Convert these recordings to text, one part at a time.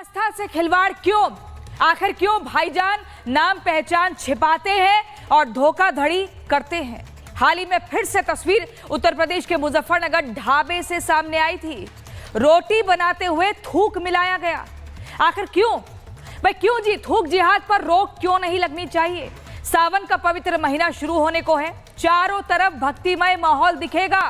आस्था से खिलवाड़ क्यों? आखिर क्यों भाईजान नाम पहचान छिपाते हैं और धोखाधड़ी करते हैं? हाल ही में फिर से तस्वीर उत्तर प्रदेश के मुजफ्फरनगर ढाबे से सामने आई थी। रोटी बनाते हुए थूक मिलाया गया। आखिर क्यों भाई, क्यों जी? थूक जिहाद पर रोक क्यों नहीं लगनी चाहिए? सावन का पवित्र महीना शुरू होने को है। चारों तरफ भक्तिमय माहौल दिखेगा।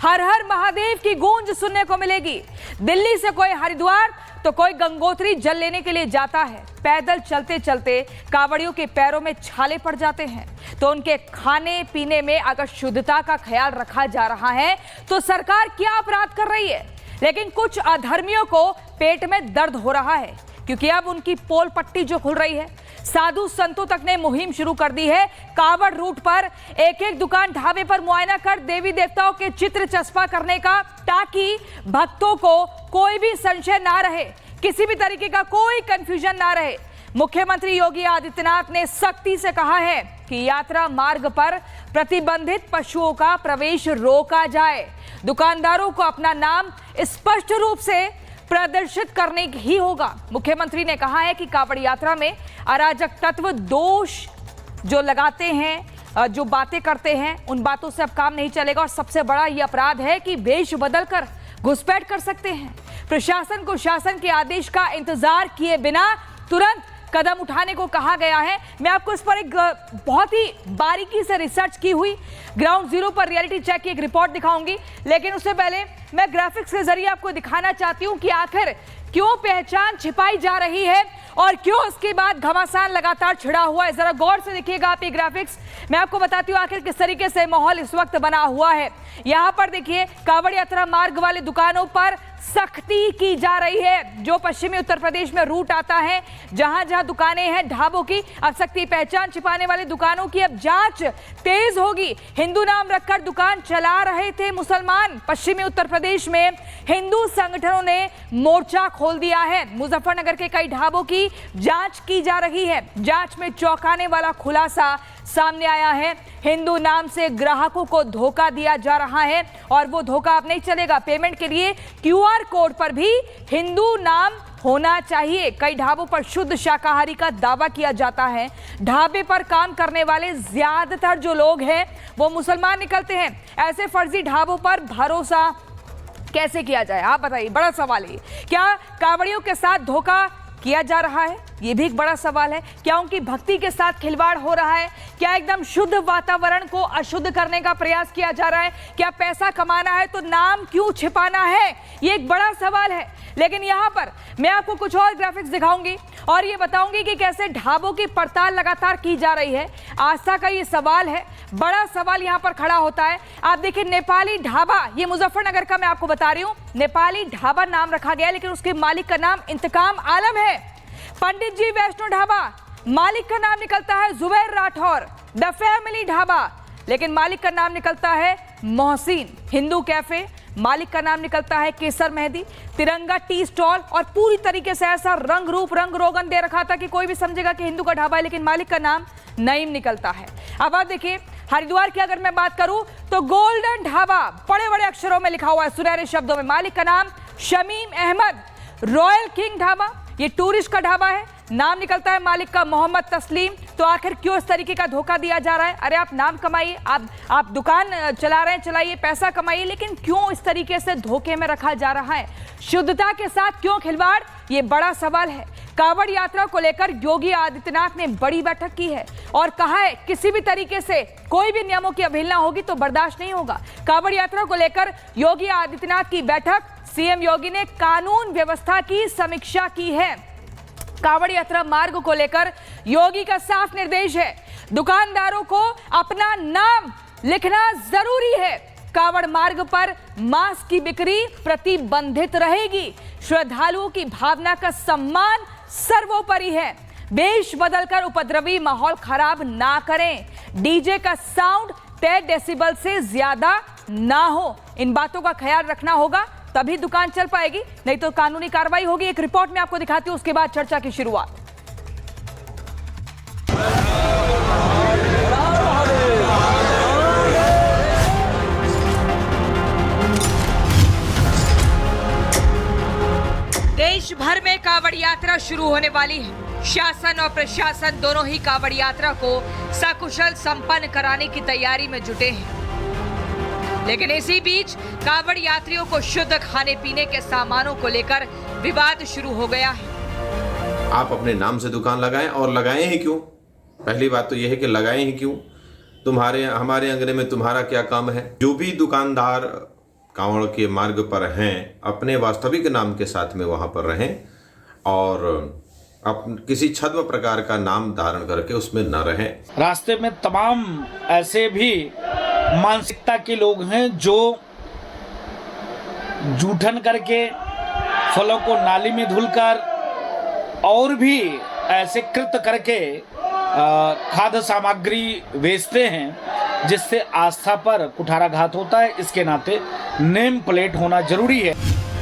हर हर महादेव की गूंज सुनने को मिलेगी। दिल्ली से कोई हरिद्वार तो कोई गंगोत्री जल लेने के लिए जाता है। पैदल चलते चलते कांवड़ियों के पैरों में छाले पड़ जाते हैं। तो उनके खाने पीने में अगर शुद्धता का ख्याल रखा जा रहा है तो सरकार क्या अपराध कर रही है? लेकिन कुछ अधर्मियों को पेट में दर्द हो रहा है, क्योंकि अब उनकी पोल पट्टी जो खुल रही है। साधु संतों तक ने मुहिम शुरू कर दी है। कांवड़ रूट पर एक एक दुकान ढाबे पर मुआयना कर देवी देवताओं के चित्र चस्पा करने का, ताकि भक्तों को कोई भी संशय ना रहे, किसी भी तरीके का कोई कंफ्यूजन ना रहे। मुख्यमंत्री योगी आदित्यनाथ ने सख्ती से कहा है कि यात्रा मार्ग पर प्रतिबंधित पशुओं का प्रवेश रोका जाए। दुकानदारों को अपना नाम स्पष्ट रूप से प्रदर्शित करने ही होगा। मुख्यमंत्री ने कहा है कि कांवड़ यात्रा में अराजक तत्व दोष जो लगाते हैं, जो बातें करते हैं, उन बातों से अब काम नहीं चलेगा। और सबसे बड़ा यह अपराध है कि वेश बदलकर घुसपैठ कर सकते हैं। प्रशासन को शासन के आदेश का इंतजार किए बिना तुरंत कदम उठाने को कहा गया है। मैं आपको इस पर एक बहुत ही बारीकी से रिसर्च की हुई ग्राउंड जीरो पर रियलिटी चेक की एक रिपोर्ट दिखाऊंगी, लेकिन उससे पहले मैं ग्राफिक्स के जरिए आपको दिखाना चाहती हूं कि आखिर क्यों पहचान छिपाई जा रही है और क्यों उसके बाद घमासान लगातार छिड़ा हुआ है। जरा गौर से देखिएगा आप ये ग्राफिक्स। मैं आपको बताती हूँ आखिर किस तरीके से माहौल इस वक्त बना हुआ है। यहाँ पर देखिए, कांवड़ यात्रा मार्ग वाले दुकानों पर सख्ती की जा रही है। जो पश्चिमी उत्तर प्रदेश में रूट आता है, जहां जहां दुकानें हैं ढाबों की, अब सख्ती। पहचान छिपाने वाले दुकानों की अब जांच तेज होगी। हिंदू नाम रखकर दुकान चला रहे थे मुसलमान। पश्चिमी उत्तर प्रदेश में हिंदू संगठनों ने मोर्चा खोल दिया है। मुजफ्फरनगर के कई ढाबों की जांच की जा रही है। जांच में चौंकाने वाला खुलासा सामने आया है। हिंदू नाम से ग्राहकों को धोखा दिया जा रहा है और वो धोखा अब नहीं चलेगा। पेमेंट के लिए क्यूआर कोड पर भी हिंदू नाम होना चाहिए। कई ढाबों पर शुद्ध शाकाहारी का दावा किया जाता है। ढाबे पर काम करने वाले ज्यादातर जो लोग हैं वो मुसलमान निकलते हैं। ऐसे फर्जी ढाबों पर भरोसा कैसे किया जाए, आप बताइए? बड़ा सवाल है। क्या कांवड़ियों के साथ धोखा किया जा रहा है? ये भी एक बड़ा सवाल है। क्या उनकी भक्ति के साथ खिलवाड़ हो रहा है? क्या एकदम शुद्ध वातावरण को अशुद्ध करने का प्रयास किया जा रहा है? क्या पैसा कमाना है तो नाम क्यों छिपाना है? ये एक बड़ा सवाल है। लेकिन यहाँ पर मैं आपको कुछ और ग्राफिक्स दिखाऊंगी और ये बताऊंगी कि कैसे ढाबों की पड़ताल लगातार की जा रही है। आस्था का ये सवाल है, बड़ा सवाल यहाँ पर खड़ा होता है। आप देखिए, नेपाली ढाबा, ये मुजफ्फरनगर का मैं आपको बता रही हूँ। नेपाली ढाबा नाम रखा गया, लेकिन उसके मालिक का नाम इंतकाम आलम है। पंडित जी वैष्णो ढाबा, मालिक का नाम निकलता है जुबैर राठौर। द फैमिली ढाबा, लेकिन मालिक का नाम निकलता है मोहसिन। हिंदू कैफे, मालिक का नाम निकलता है केसर मेहदी। तिरंगा टी स्टॉल, और पूरी तरीके से ऐसा रंग रूप रंग रोगन दे रखा था कि कोई भी समझेगा कि हिंदू का ढाबा है, लेकिन मालिक का नाम नईम निकलता है। अब आप देखिए, हरिद्वार की अगर मैं बात करूं तो गोल्डन ढाबा बड़े बड़े अक्षरों में लिखा हुआ है, सुनहरे शब्दों में। मालिक का नाम शमीम अहमद। रॉयल किंग ढाबा, ये टूरिस्ट का ढाबा है, नाम निकलता है मालिक का मोहम्मद तस्लीम। तो आखिर क्यों इस तरीके का धोखा दिया जा रहा है? अरे आप नाम कमाइए, आप दुकान चला रहे हैं, चलाइए, पैसा कमाइए, लेकिन क्यों इस तरीके से धोखे में रखा जा रहा है? शुद्धता के साथ क्यों खिलवाड़? ये बड़ा सवाल है। कांवड़ यात्रा को लेकर योगी आदित्यनाथ ने बड़ी बैठक की है और कहा है किसी भी तरीके से कोई भी नियमों की अवहेलना होगी तो बर्दाश्त नहीं होगा। कांवड़ यात्रा को लेकर योगी आदित्यनाथ की बैठक, सीएम योगी ने कानून व्यवस्था की समीक्षा की है। कांवड़ यात्रा मार्ग को लेकर योगी का साफ निर्देश है, दुकानदारों को अपना नाम लिखना जरूरी है। कांवड़ मार्ग पर मांस की बिक्री प्रतिबंधित रहेगी। श्रद्धालुओं की भावना का सम्मान सर्वोपरि है। वेश बदलकर उपद्रवी माहौल खराब ना करें। डीजे का साउंड तय डेसिबल से ज्यादा ना हो। इन बातों का ख्याल रखना होगा, तभी दुकान चल पाएगी, नहीं तो कानूनी कार्रवाई होगी। एक रिपोर्ट में आपको दिखाती हूं, उसके बाद चर्चा की शुरुआत। देश देश भर में कांवड़ यात्रा शुरू होने वाली है। शासन और प्रशासन दोनों ही कांवड़ यात्रा को सकुशल संपन्न कराने की तैयारी में जुटे हैं। लेकिन इसी बीच कांवड़ यात्रियों को शुद्ध खाने पीने के सामानों को लेकर विवाद शुरू हो गया है। आप अपने नाम से दुकान लगाएं, और लगाएं ही क्यों? पहली बात तो यह है कि लगाएं ही क्यों? हमारे अंगने में तुम्हारा क्या काम है? जो भी दुकानदार कांवड़ के मार्ग पर हैं, अपने वास्तविक नाम के साथ में वहां पर रहें और किसी छद्म प्रकार का नाम धारण करके उसमें न रहें। रास्ते में तमाम ऐसे भी मानसिकता के लोग हैं जो जूठन करके, फलों को नाली में धुलकर और भी ऐसे कृत्य करके खाद्य सामग्री बेचते हैं, जिससे आस्था पर कुठाराघात होता है। इसके नाते नेम प्लेट होना जरूरी है।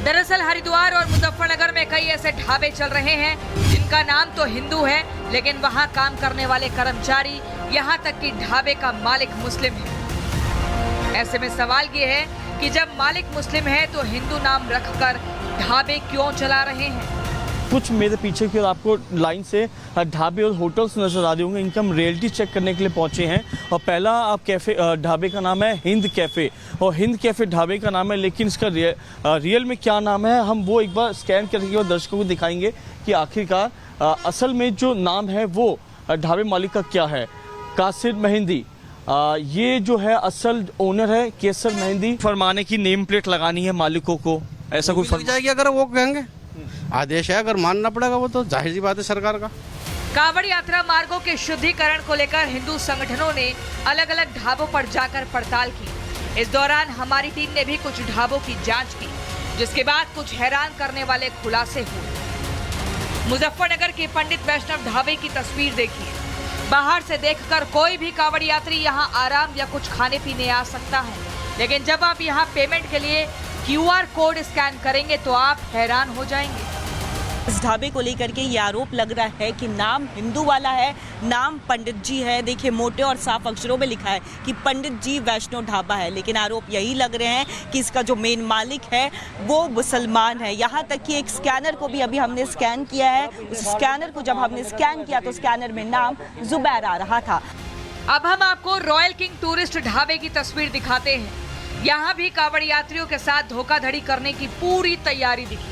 दरअसल हरिद्वार और मुजफ्फरनगर में कई ऐसे ढाबे चल रहे हैं जिनका नाम तो हिंदू है, लेकिन वहां काम करने वाले कर्मचारी, यहां तक कि ढाबे का मालिक मुस्लिम है। ऐसे में सवाल ये है कि जब मालिक मुस्लिम है तो हिंदू नाम रखकर ढाबे क्यों चला रहे हैं? कुछ मेरे पीछे की ओर आपको लाइन से ढाबे और होटल्स नजर आ रहे होंगे। इनका हम रियलिटी चेक करने के लिए पहुंचे हैं और पहला आप कैफ़े ढाबे का नाम है हिंद कैफ़े, और हिंद कैफ़े ढाबे का नाम है, लेकिन इसका रियल में क्या नाम है हम वो एक बार स्कैन करके और दर्शकों को दिखाएंगे कि आखिरकार असल में जो नाम है वो ढाबे मालिक का क्या है। कासिर मेहंदी ये जो है असल ओनर है, केसर मेहंदी। फरमाने की नेम प्लेट लगानी है मालिकों को, ऐसा कोई लग जाएगी अगर वो कहेंगे। आदेश है, अगर मानना पड़ेगा वो तो जाहिर सी बात है सरकार का। कांवड़ यात्रा मार्गों के शुद्धिकरण को लेकर हिंदू संगठनों ने अलग अलग ढाबों पर जाकर पड़ताल की। इस दौरान हमारी टीम ने भी कुछ ढाबों की जांच की, जिसके बाद कुछ हैरान करने वाले खुलासे हुए। मुजफ्फरनगर के पंडित वैष्णव ढाबे की तस्वीर देखिए। बाहर से देखकर कोई भी कांवड़ यात्री यहाँ आराम या कुछ खाने पीने आ सकता है, लेकिन जब आप यहाँ पेमेंट के लिए QR कोड स्कैन करेंगे तो आप हैरान हो जाएंगे। इस ढाबे को लेकर के ये आरोप लग रहा है कि नाम हिंदू वाला है, नाम पंडित जी है। देखिए मोटे और साफ अक्षरों में लिखा है कि पंडित जी वैष्णव ढाबा है, लेकिन आरोप यही लग रहे हैं कि इसका जो मेन मालिक है वो मुसलमान है। यहाँ तक कि एक स्कैनर को भी अभी हमने स्कैन किया है। उस स्कैनर को जब हमने स्कैन किया तो स्कैनर में नाम जुबैर आ रहा था। अब हम आपको रॉयल किंग टूरिस्ट ढाबे की तस्वीर दिखाते हैं। यहाँ भी कांवड़ यात्रियों के साथ धोखाधड़ी करने की पूरी तैयारी दिखी।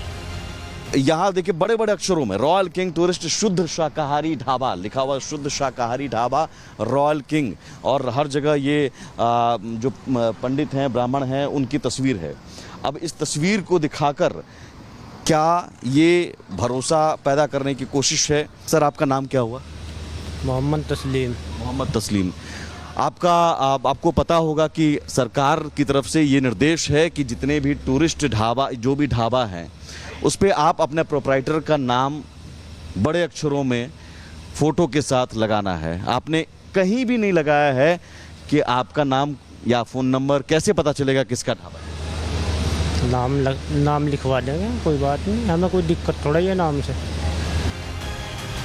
यहाँ देखिए बड़े बड़े अक्षरों में रॉयल किंग टूरिस्ट शुद्ध शाकाहारी ढाबा लिखा हुआ, शुद्ध शाकाहारी ढाबा रॉयल किंग, और हर जगह ये जो पंडित हैं, ब्राह्मण हैं, उनकी तस्वीर है। अब इस तस्वीर को दिखाकर क्या ये भरोसा पैदा करने की कोशिश है? सर आपका नाम क्या हुआ? मोहम्मद तस्लीम। मोहम्मद तस्लीम, आपको पता होगा कि सरकार की तरफ से ये निर्देश है कि जितने भी टूरिस्ट ढाबा, जो भी ढाबा हैं, उस पे आप अपने प्रोप्राइटर का नाम बड़े अक्षरों में फोटो के साथ लगाना है। आपने कहीं भी नहीं लगाया है कि आपका नाम या फ़ोन नंबर। कैसे पता चलेगा किसका ढाबा है? नाम लिखवा देंगे, कोई बात नहीं, हमें कोई दिक्कत थोड़ा ही है नाम से।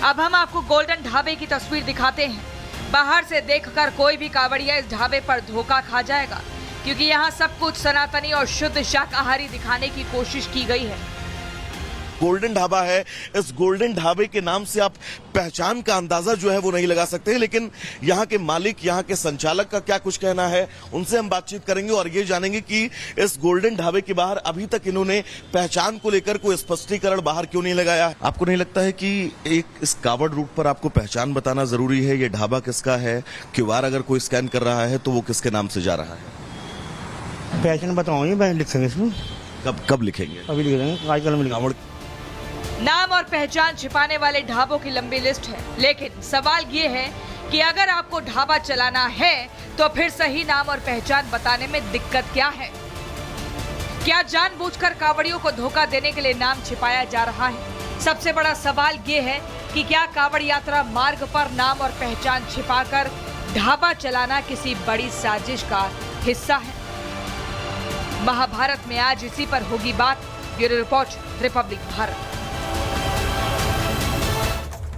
अब हम आपको गोल्डन ढाबे की तस्वीर दिखाते हैं। बाहर से देखकर कोई भी कांवड़िया इस ढाबे पर धोखा खा जाएगा, क्योंकि यहाँ सब कुछ सनातनी और शुद्ध शाकाहारी दिखाने की कोशिश की गई है। गोल्डन ढाबा है। इस गोल्डन ढाबे के नाम से आप पहचान का अंदाजा जो है वो नहीं लगा सकते, लेकिन यहाँ के मालिक, यहाँ के संचालक का क्या कुछ कहना है, उनसे हम बातचीत करेंगे और ये जानेंगे कि इस गोल्डन ढाबे के बाहर अभी तक इन्होंने पहचान को लेकर कोई स्पष्टीकरण बाहर क्यों नहीं लगाया। आपको नहीं लगता है कि एक इस कावड़ रूट पर आपको पहचान बताना जरूरी है? ये ढाबा किसका है? QR अगर कोई स्कैन कर रहा है तो वो किसके नाम से जा रहा है? पहचान बताऊंगी, लिखेंगे इसमें। कब लिखेंगे? अभी लिख देंगे, आजकल में कावड़। नाम और पहचान छिपाने वाले ढाबों की लंबी लिस्ट है, लेकिन सवाल ये है कि अगर आपको ढाबा चलाना है तो फिर सही नाम और पहचान बताने में दिक्कत क्या है? क्या जानबूझकर कांवड़ियों को धोखा देने के लिए नाम छिपाया जा रहा है? सबसे बड़ा सवाल ये है कि क्या कांवड़ यात्रा मार्ग पर नाम और पहचान छिपाकर ढाबा चलाना किसी बड़ी साजिश का हिस्सा है? महाभारत में आज इसी पर होगी बात। Bureau report, Republic Bharat.